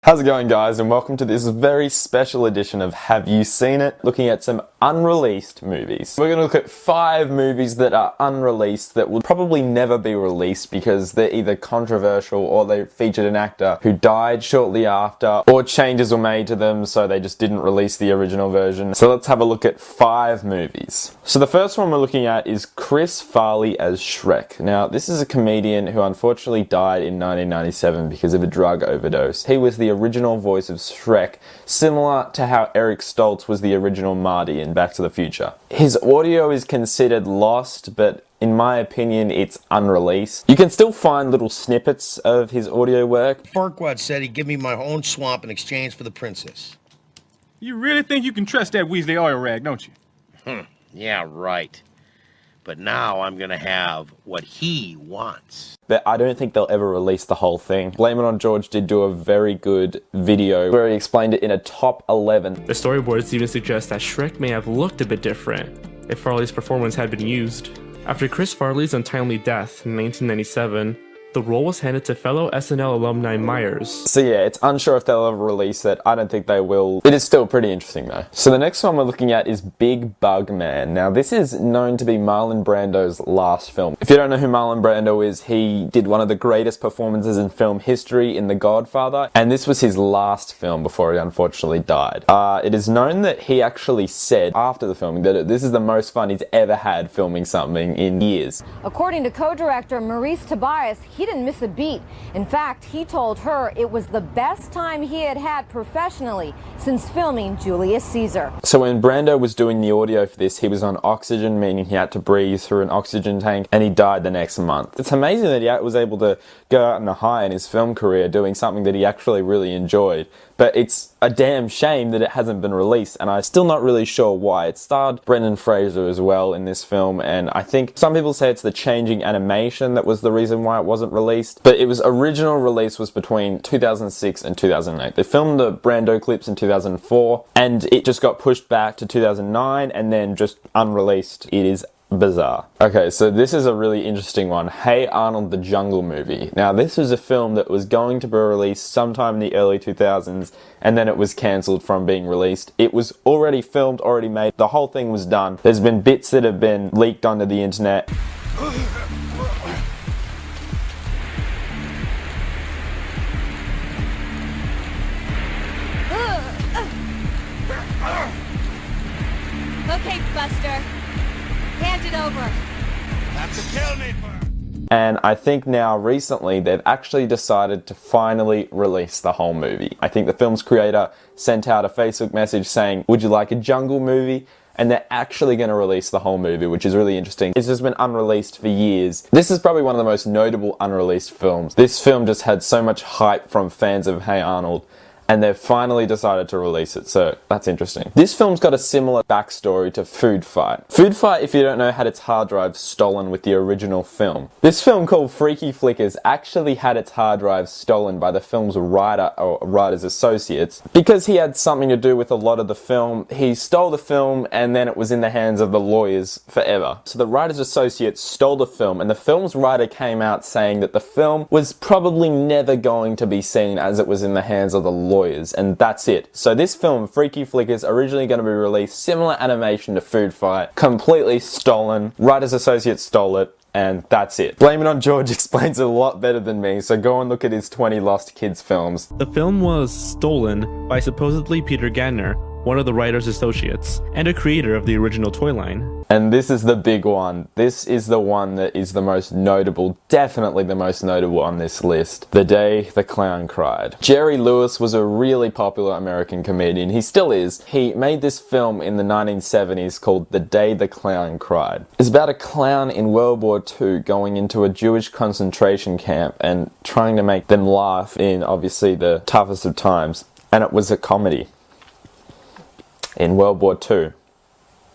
How's it going, guys, and welcome to this very special edition of Have You Seen It? Looking at some unreleased movies. We're going to look at 5 movies that are unreleased that will probably never be released because they're either controversial or they featured an actor who died shortly after, or changes were made to them so they just didn't release the original version. So let's have a look at 5 movies. So the first one we're looking at is Chris Farley as Shrek. Now, this is a comedian who unfortunately died in 1997 because of a drug overdose. He was the original voice of Shrek, similar to how Eric Stoltz was the original Marty in Back to the Future. His audio is considered lost, but in my opinion, it's unreleased. You can still find little snippets of his audio work. Farquaad said he'd give me my own swamp in exchange for the princess. You really think you can trust that Weasley oil rag, don't you? Yeah, right. But now I'm gonna have what he wants. But I don't think they'll ever release the whole thing. Blame It on George did do a very good video where he explained it in a top 11. The storyboards even suggest that Shrek may have looked a bit different if Farley's performance had been used. After Chris Farley's untimely death in 1997, the role was handed to fellow SNL alumni Myers. So yeah, it's unsure if they'll ever release it. I don't think they will. It is still pretty interesting though. So the next one we're looking at is Big Bug Man. Now this is known to be Marlon Brando's last film. If you don't know who Marlon Brando is, he did one of the greatest performances in film history in The Godfather, and this was his last film before he unfortunately died. It is known that he actually said after the filming that this is the most fun he's ever had filming something in years. According to co-director Maurice Tobias, he didn't miss a beat. In fact, he told her it was the best time he had had professionally since filming Julius Caesar. So when Brando was doing the audio for this, he was on oxygen, meaning he had to breathe through an oxygen tank, and he died the next month. It's amazing that he was able to go out on a high in his film career doing something that he actually really enjoyed. But it's a damn shame that it hasn't been released, and I'm still not really sure why. It starred Brendan Fraser as well in this film, and I think some people say it's the changing animation that was the reason why it wasn't released. But it was original release was between 2006 and 2008. They filmed the Brando clips in 2004, and it just got pushed back to 2009, and then just unreleased. It is bizarre. Okay, so this is a really interesting one. Hey Arnold, the Jungle Movie. Now this was a film that was going to be released sometime in the early 2000s, and then it was cancelled from being released. It was already filmed, already made, the whole thing was done. There's been bits that have been leaked onto the internet. Okay, Buster. Hand it over. Have to kill me first. And I think now, recently, they've actually decided to finally release the whole movie. I think the film's creator sent out a Facebook message saying, would you like a jungle movie? And they're actually going to release the whole movie, which is really interesting. It's just been unreleased for years. This is probably one of the most notable unreleased films. This film just had so much hype from fans of Hey Arnold, and they've finally decided to release it, so that's interesting. This film's got a similar backstory to Food Fight. Food Fight, if you don't know, had its hard drive stolen with the original film. This film called Freaky Flickers actually had its hard drive stolen by the film's writer or writer's associates. Because he had something to do with a lot of the film, he stole the film and then it was in the hands of the lawyers forever. So the writer's associates stole the film, and the film's writer came out saying that the film was probably never going to be seen as it was in the hands of the lawyers, and that's it. So this film, Freaky Flickers, originally going to be released, similar animation to Food Fight, completely stolen. Writer's Associates stole it, and that's it. Blame It on George explains it a lot better than me, so go and look at his 20 Lost Kids films. The film was stolen by supposedly Peter Gantner, one of the writer's associates, and a creator of the original toy line. And this is the big one. This is the one that is the most notable, definitely the most notable on this list. The Day the Clown Cried. Jerry Lewis was a really popular American comedian. He still is. He made this film in the 1970s called The Day the Clown Cried. It's about a clown in World War II going into a Jewish concentration camp and trying to make them laugh in obviously the toughest of times. And it was a comedy in World War II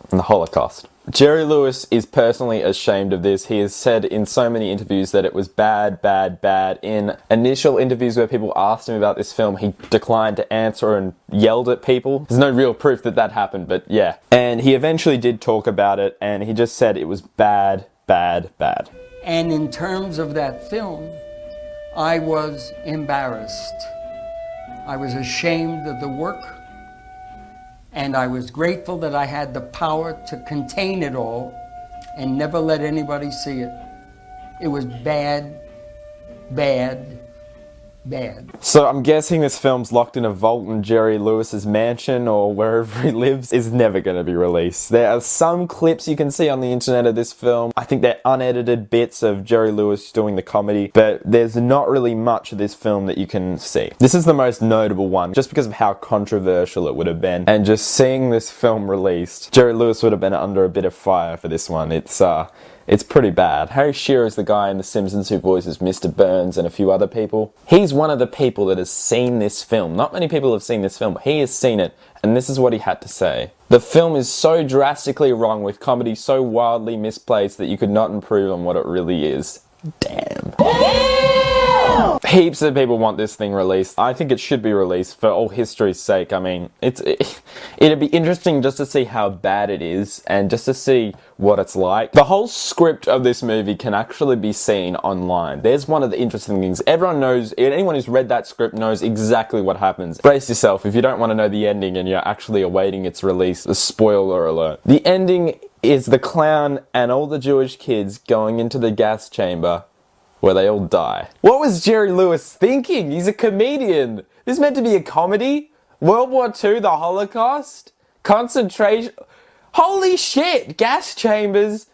and the Holocaust. Jerry Lewis is personally ashamed of this. He has said in so many interviews that it was bad, bad, bad. In initial interviews where people asked him about this film, he declined to answer and yelled at people. There's no real proof that that happened, but yeah. And he eventually did talk about it, and he just said it was bad, bad, bad. And in terms of that film, I was embarrassed. I was ashamed of the work, and I was grateful that I had the power to contain it all and never let anybody see it. It was bad, bad, bad. So I'm guessing this film's locked in a vault in Jerry Lewis's mansion or wherever he lives is never going to be released. There are some clips you can see on the internet of this film. I think they're unedited bits of Jerry Lewis doing the comedy, but there's not really much of this film that you can see. This is the most notable one just because of how controversial it would have been, and just seeing this film released, Jerry Lewis would have been under a bit of fire for this one. It's pretty bad. Harry Shearer is the guy in The Simpsons who voices Mr. Burns and a few other people. He's one of the people that has seen this film. Not many people have seen this film, but he has seen it, and this is what he had to say. The film is so drastically wrong, with comedy so wildly misplaced, that you could not improve on what it really is. Damn. Heaps of people want this thing released. I think it should be released for all history's sake. I mean, it'd be interesting just to see how bad it is and just to see what it's like. The whole script of this movie can actually be seen online. There's one of the interesting things. Everyone knows, anyone who's read that script knows exactly what happens. Brace yourself if you don't want to know the ending and you're actually awaiting its release. A spoiler alert. The ending is the clown and all the Jewish kids going into the gas chamber where they all die. What was Jerry Lewis thinking? He's a comedian. This is meant to be a comedy? World War II, the Holocaust? Concentration... Holy shit! Gas chambers...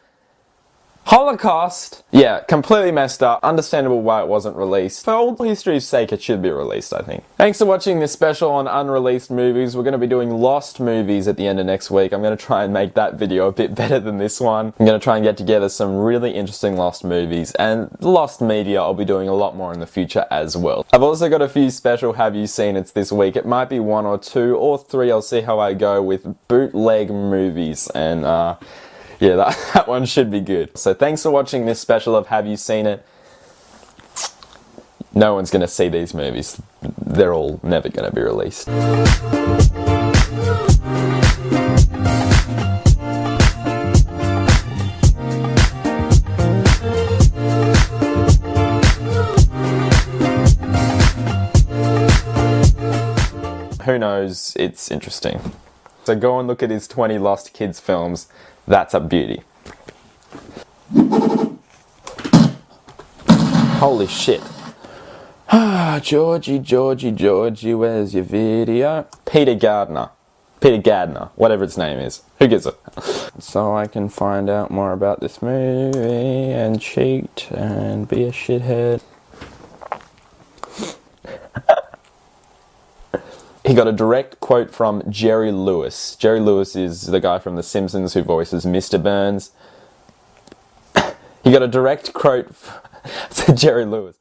Holocaust. Yeah, completely messed up. Understandable why it wasn't released. For all history's sake, it should be released, I think. Thanks for watching this special on unreleased movies. We're going to be doing Lost movies at the end of next week. I'm going to try and make that video a bit better than this one. I'm going to try and get together some really interesting Lost movies, and Lost media I'll be doing a lot more in the future as well. I've also got a few special Have You Seen It's this week. It might be 1 or 2 or 3. I'll see how I go with bootleg movies, and yeah, that one should be good. So thanks for watching this special of Have You Seen It? No one's going to see these movies. They're all never going to be released. Who knows? It's interesting. So go and look at his 20 Lost Kids films. That's a beauty. Holy shit. Georgie, Georgie, Georgie, where's your video? Peter Gardner, whatever its name is. Who gives it? So I can find out more about this movie and cheat and be a shithead. He got a direct quote from Jerry Lewis. Jerry Lewis is the guy from The Simpsons who voices Mr. Burns. He got a direct quote to Jerry Lewis.